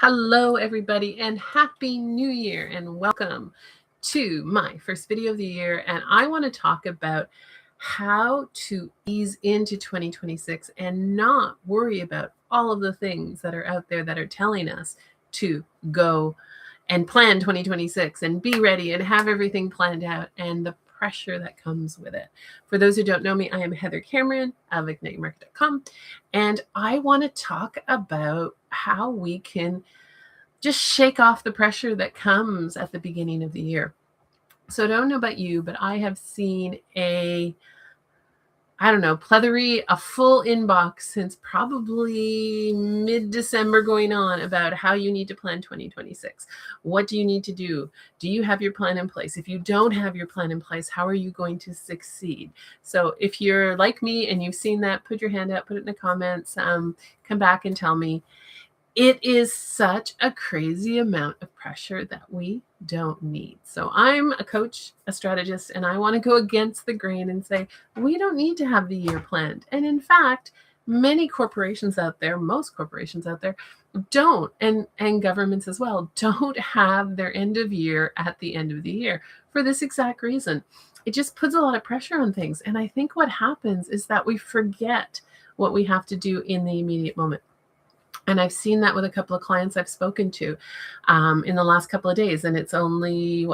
Hello, everybody, and Happy New Year, and welcome to my first video of the year. And I want to talk about how to ease into 2026 and not worry about all of the things that are out there that are telling us to go and plan 2026 and be ready and have everything planned out and the pressure that comes with it. For those who don't know me, I am Heather Cameron of ignitemarket.com, and I want to talk about how we can just shake off the pressure that comes at the beginning of the year. So I don't know about you, but I have seen a full inbox since probably mid-December going on about how you need to plan 2026. What do you need to do? Do you have your plan in place? If you don't have your plan in place, how are you going to succeed? So if you're like me and you've seen that, put your hand up, put it in the comments, come back and tell me. It is such a crazy amount of pressure that we don't need. So I'm a coach, a strategist, and I want to go against the grain and say, we don't need to have the year planned. And in fact, many corporations out there, most corporations out there don't, and governments as well, don't have their end of year at the end of the year for this exact reason. It just puts a lot of pressure on things. And I think what happens is that we forget what we have to do in the immediate moment. And I've seen that with a couple of clients I've spoken to in the last couple of days. And it's only,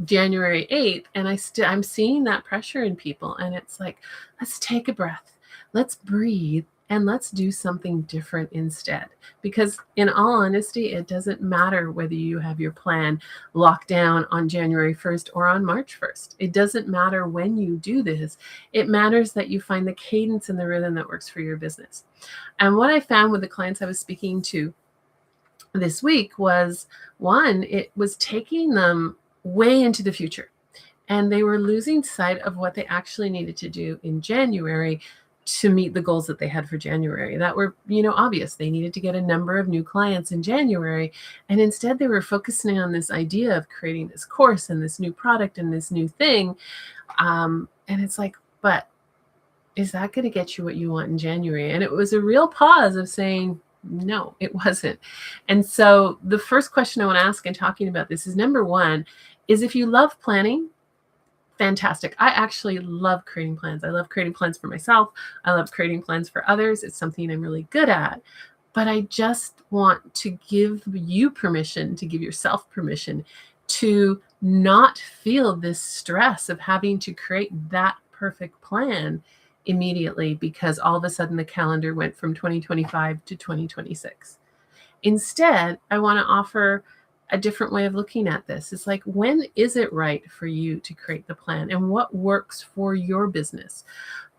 January 8th. And I'm seeing that pressure in people. And it's like, let's take a breath. Let's breathe. And let's do something different instead. Because in all honesty, it doesn't matter whether you have your plan locked down on January 1st or on March 1st. It doesn't matter when you do this. It matters that you find the cadence and the rhythm that works for your business. And what I found with the clients I was speaking to this week was, one, it was taking them way into the future. And they were losing sight of what they actually needed to do in January to meet the goals that they had for January that were, obvious. They needed to get a number of new clients in January. And instead they were focusing on this idea of creating this course and this new product and this new thing. And it's like, but is that going to get you what you want in January? And it was a real pause of saying, no, it wasn't. And so the first question I want to ask in talking about this is, number one, is if you love planning, fantastic. I actually love creating plans. I love creating plans for myself. I love creating plans for others. It's something I'm really good at. But I just want to give you permission, to give yourself permission to not feel this stress of having to create that perfect plan immediately because all of a sudden the calendar went from 2025 to 2026. Instead, I want to offer a different way of looking at this. It's like, when is it right for you to create the plan and what works for your business,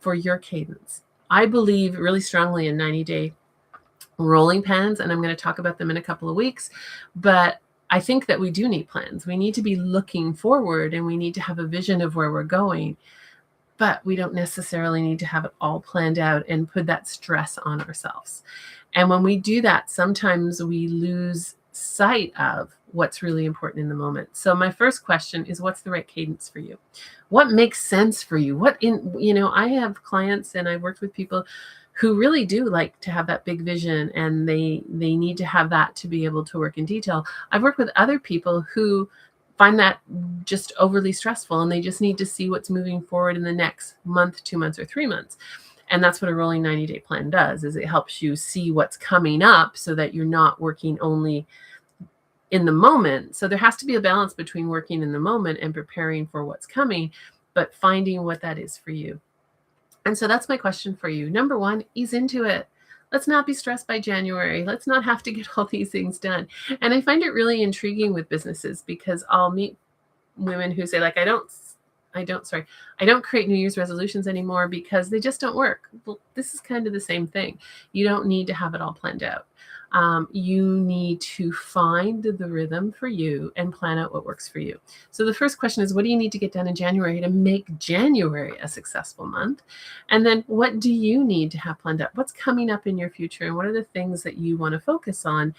for your cadence? I believe really strongly in 90-day rolling plans, and I'm going to talk about them in a couple of weeks. But I think that we do need plans. We need to be looking forward and we need to have a vision of where we're going. But we don't necessarily need to have it all planned out and put that stress on ourselves. And when we do that, sometimes we lose sight of what's really important in the moment. So my first question is, what's the right cadence for you? What makes sense for you? I have clients and I've worked with people who really do like to have that big vision and they need to have that to be able to work in detail. I've worked with other people who find that just overly stressful and they just need to see what's moving forward in the next month, 2 months, or 3 months. And that's what a rolling 90-day plan does, is it helps you see what's coming up so that you're not working only in the moment. So there has to be a balance between working in the moment and preparing for what's coming, but finding what that is for you. And so that's my question for you. Number one, ease into it. Let's not be stressed by January. Let's not have to get all these things done. And I find it really intriguing with businesses because I'll meet women who say, like, I don't create New Year's resolutions anymore because they just don't work. Well, this is kind of the same thing. You don't need to have it all planned out. You need to find the rhythm for you and plan out what works for you. So the first question is, what do you need to get done in January to make January a successful month? And then what do you need to have planned out? What's coming up in your future? And what are the things that you want to focus on?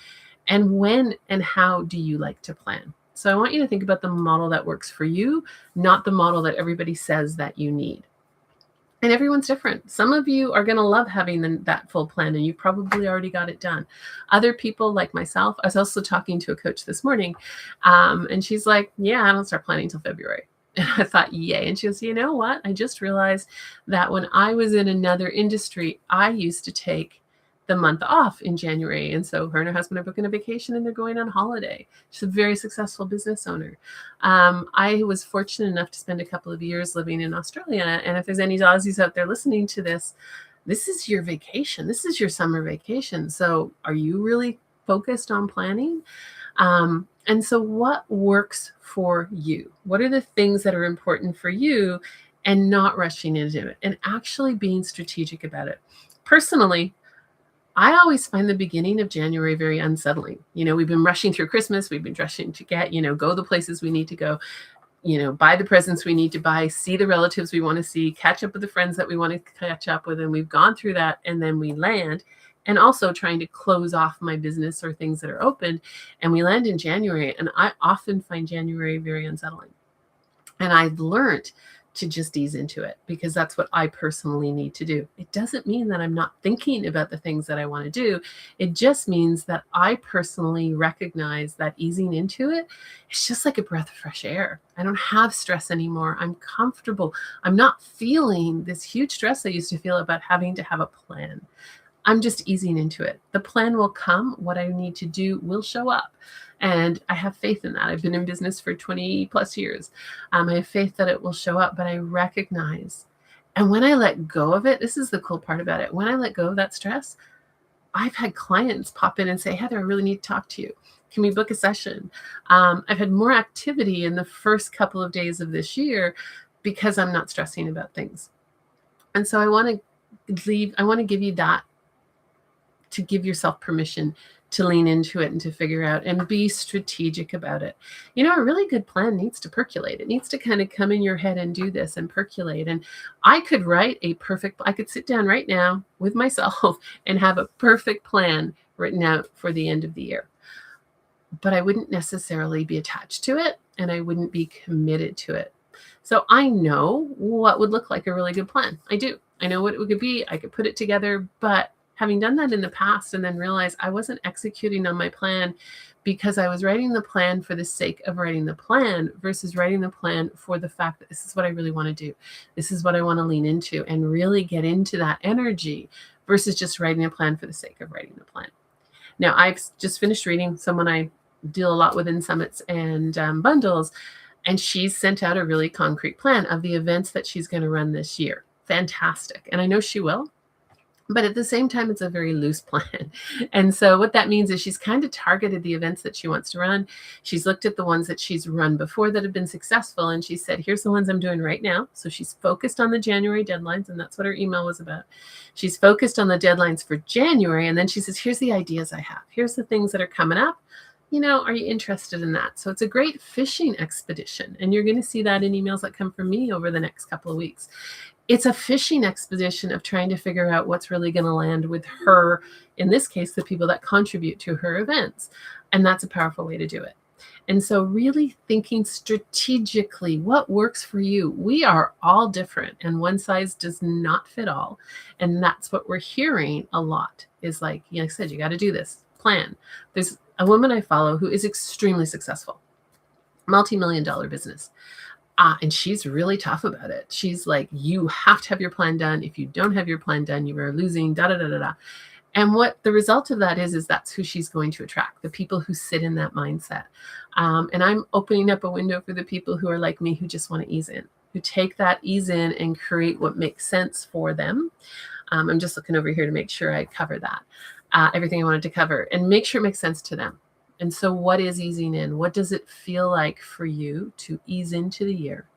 And when and how do you like to plan? So I want you to think about the model that works for you, not the model that everybody says that you need. And everyone's different. Some of you are going to love having that full plan, and you probably already got it done. Other people, like myself, I was also talking to a coach this morning, and she's like, yeah, I don't start planning until February. And I thought, yay. And she goes, you know what? I just realized that when I was in another industry, I used to take the month off in January. And so her and her husband are booking a vacation and they're going on holiday. She's a very successful business owner. I was fortunate enough to spend a couple of years living in Australia. And if there's any Aussies out there listening to this, this is your vacation. This is your summer vacation. So are you really focused on planning? And so what works for you? What are the things that are important for you, and not rushing into it and actually being strategic about it? Personally, I always find the beginning of January very unsettling. We've been rushing through Christmas. We've been rushing to get, go the places we need to go, buy the presents we need to buy, see the relatives we want to see, catch up with the friends that we want to catch up with. And we've gone through that, and then we land. And also trying to close off my business or things that are open. And we land in January. And I often find January very unsettling. And I've learned to just ease into it, because that's what I personally need to do. It doesn't mean that I'm not thinking about the things that I want to do. It just means that I personally recognize that easing into it, it's just like a breath of fresh air. I don't have stress anymore. I'm comfortable. I'm not feeling this huge stress I used to feel about having to have a plan. I'm just easing into it. The plan will come. What I need to do will show up. And I have faith in that. I've been in business for 20 plus years. I have faith that it will show up, but I recognize. And when I let go of it, this is the cool part about it. When I let go of that stress, I've had clients pop in and say, Heather, I really need to talk to you. Can we book a session? I've had more activity in the first couple of days of this year because I'm not stressing about things. And so I want to give you that, to give yourself permission to lean into it and to figure out and be strategic about it. A really good plan needs to percolate. It needs to kind of come in your head and do this and percolate. And I could sit down right now with myself and have a perfect plan written out for the end of the year. But I wouldn't necessarily be attached to it, and I wouldn't be committed to it. So I know what would look like a really good plan. I do. I know what it could be. I could put it together, but having done that in the past and then realized I wasn't executing on my plan because I was writing the plan for the sake of writing the plan versus writing the plan for the fact that this is what I really want to do. This is what I want to lean into and really get into that energy versus just writing a plan for the sake of writing the plan. Now, I've just finished reading someone I deal a lot with in summits and bundles, and she's sent out a really concrete plan of the events that she's going to run this year. Fantastic. And I know she will. But at the same time, it's a very loose plan. And so what that means is she's kind of targeted the events that she wants to run. She's looked at the ones that she's run before that have been successful. And she said, here's the ones I'm doing right now. So she's focused on the January deadlines. And that's what her email was about. She's focused on the deadlines for January. And then she says, here's the ideas I have. Here's the things that are coming up. Are you interested in that? So it's a great fishing expedition. And you're going to see that in emails that come from me over the next couple of weeks. It's a fishing expedition of trying to figure out what's really going to land with her, in this case, the people that contribute to her events. And that's a powerful way to do it. And so really thinking strategically, what works for you? We are all different, and one size does not fit all. And that's what we're hearing a lot is like I said, you got to do this plan. There's a woman I follow who is extremely successful, multi-million-dollar business. And she's really tough about it. She's like, you have to have your plan done. If you don't have your plan done, you are losing, da, da, da, da, da. And what the result of that is that's who she's going to attract, the people who sit in that mindset. And I'm opening up a window for the people who are like me, who just want to ease in, who take that ease in and create what makes sense for them. I'm just looking over here to make sure I cover that, everything I wanted to cover, and make sure it makes sense to them. And so what is easing in? What does it feel like for you to ease into the year?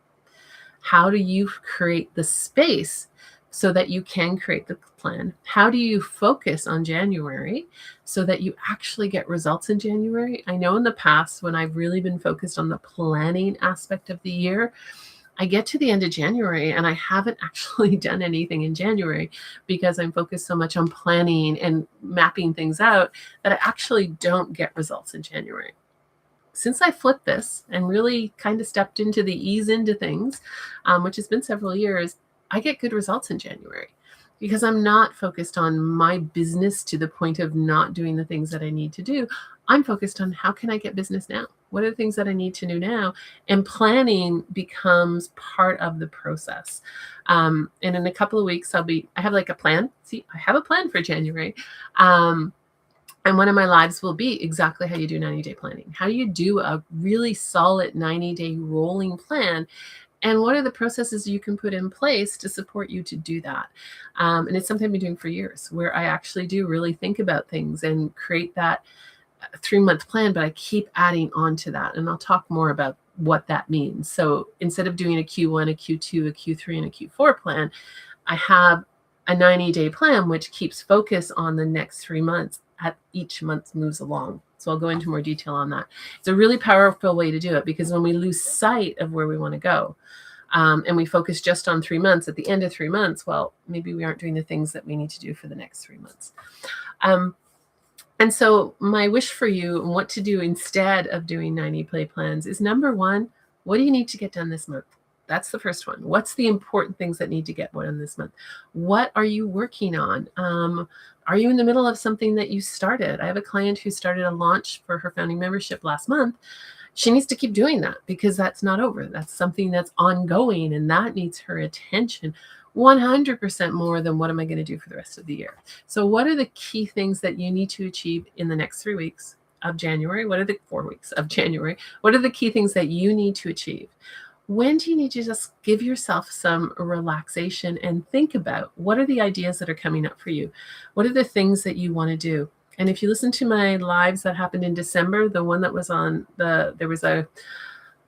How do you create the space so that you can create the plan? How do you focus on January so that you actually get results in January? I know in the past when I've really been focused on the planning aspect of the year, I get to the end of January and I haven't actually done anything in January because I'm focused so much on planning and mapping things out that I actually don't get results in January. Since I flipped this and really kind of stepped into the ease into things, which has been several years, I get good results in January because I'm not focused on my business to the point of not doing the things that I need to do. I'm focused on how can I get business now? What are the things that I need to do now? And planning becomes part of the process. And in a couple of weeks, I have like a plan. See, I have a plan for January. And one of my lives will be exactly how you do 90-day planning. How do you do a really solid 90-day rolling plan? And what are the processes you can put in place to support you to do that? And it's something I've been doing for years, where I actually do really think about things and create that 3-month plan, but I keep adding on to that. And I'll talk more about what that means. So instead of doing a Q1, a Q2, a Q3, and a Q4 plan, I have a 90-day plan, which keeps focus on the next 3 months as each month moves along. So I'll go into more detail on that. It's a really powerful way to do it, because when we lose sight of where we want to go, and we focus just on 3 months, at the end of 3 months, well, maybe we aren't doing the things that we need to do for the next 3 months. And so my wish for you, and what to do instead of doing 90-day plans, is number one, what do you need to get done this month? That's the first one. What's the important things that need to get done this month? What are you working on? Are you in the middle of something that you started? I have a client who started a launch for her founding membership last month. She needs to keep doing that, because that's not over. That's something that's ongoing, and that needs her attention 100% more than what am I going to do for the rest of the year. So what are the key things that you need to achieve in the next 3 weeks of January? What are the 4 weeks of January? What are the key things that you need to achieve? When do you need to just give yourself some relaxation and think about what are the ideas that are coming up for you? What are the things that you want to do? And if you listen to my lives that happened in December, the one that was on there was a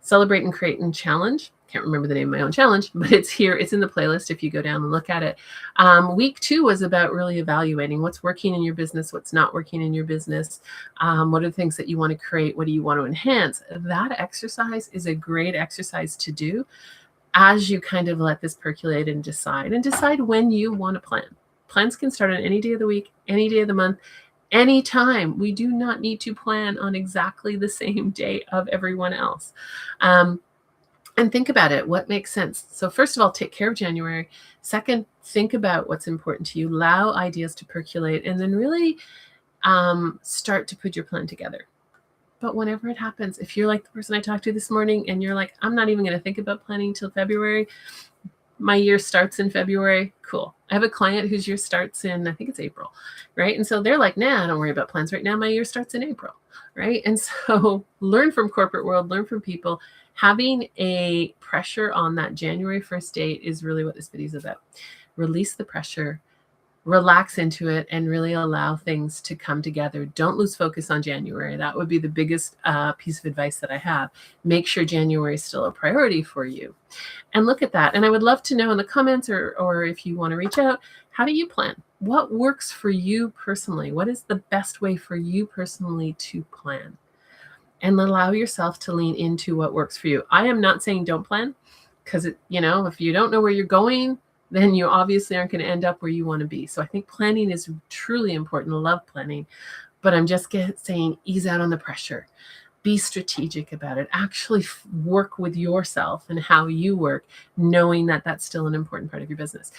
Celebrate and Create and Challenge. Can't remember the name of my own challenge, but it's here. It's in the playlist if you go down and look at it. Week 2 was about really evaluating what's working in your business, what's not working in your business, what are the things that you want to create, what do you want to enhance. That exercise is a great exercise to do as you kind of let this percolate and decide when you want to plan. Plans can start on any day of the week, any day of the month, anytime. We do not need to plan on exactly the same day of everyone else. And think about it. What makes sense? So first of all, take care of January. Second, think about what's important to you. Allow ideas to percolate, and then really start to put your plan together. But whenever it happens, if you're like the person I talked to this morning and you're like, I'm not even going to think about planning till February. My year starts in February. Cool. I have a client whose year starts in, I think it's April, right? And so they're like, nah, don't worry about plans right now. My year starts in April, right? And so learn from corporate world, learn from people. Having a pressure on that January 1st date is really what this video is about. Release the pressure, relax into it, and really allow things to come together. Don't lose focus on January. That would be the biggest piece of advice that I have. Make sure January is still a priority for you. And look at that. And I would love to know in the comments, or if you want to reach out, how do you plan? What works for you personally? What is the best way for you personally to plan? And allow yourself to lean into what works for you. I am not saying don't plan, because if you don't know where you're going, then you obviously aren't going to end up where you want to be. So I think planning is truly important. I love planning, but I'm just saying ease out on the pressure. Be strategic about it. Actually work with yourself and how you work, knowing that that's still an important part of your business.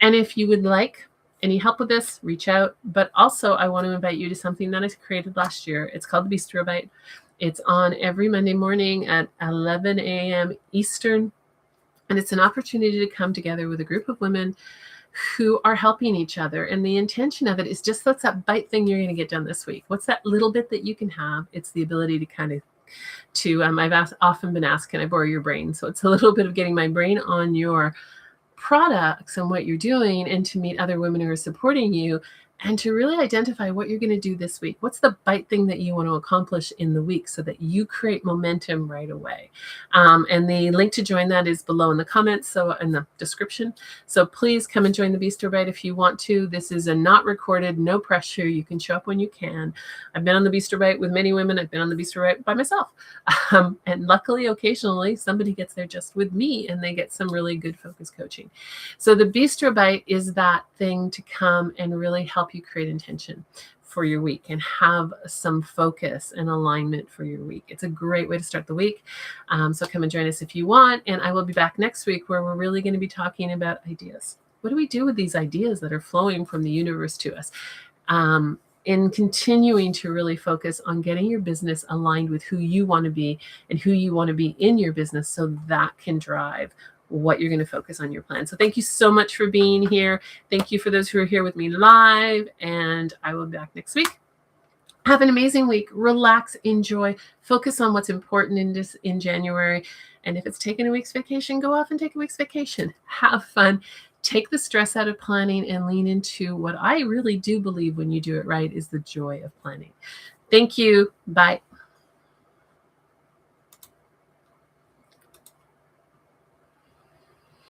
And if you would like any help with this, reach out. But also, I want to invite you to something that I created last year. It's called the Bistro Bite. It's on every Monday morning at 11 a.m. Eastern. And it's an opportunity to come together with a group of women who are helping each other. And the intention of it is just what's that bite thing you're going to get done this week? What's that little bit that you can have? It's the ability to I've often been asked, can I borrow your brain? So it's a little bit of getting my brain on your products and what you're doing, and to meet other women who are supporting you, and to really identify what you're going to do this week. What's the bite thing that you want to accomplish in the week so that you create momentum right away? And the link to join that is below in the comments, so in the description. So please come and join the Bistro Bite if you want to. This is a not recorded, no pressure. You can show up when you can. I've been on the Bistro Bite with many women. I've been on the Bistro Bite by myself. And luckily, occasionally, somebody gets there just with me, and they get some really good focus coaching. So the Bistro Bite is that thing to come and really help you create intention for your week and have some focus and alignment for your week. It's a great way to start the week. So come and join us if you want. And I will be back next week where we're really going to be talking about ideas. What do we do with these ideas that are flowing from the universe to us? In continuing to really focus on getting your business aligned with who you want to be and who you want to be in your business, so that can drive what you're going to focus on your plan. So thank you so much for being here. Thank you for those who are here with me live, and I will be back next week. Have an amazing week. Relax, enjoy, focus on what's important in January. And if it's taking a week's vacation, go off and take a week's vacation. Have fun. Take the stress out of planning and lean into what I really do believe when you do it right is the joy of planning. Thank you. Bye.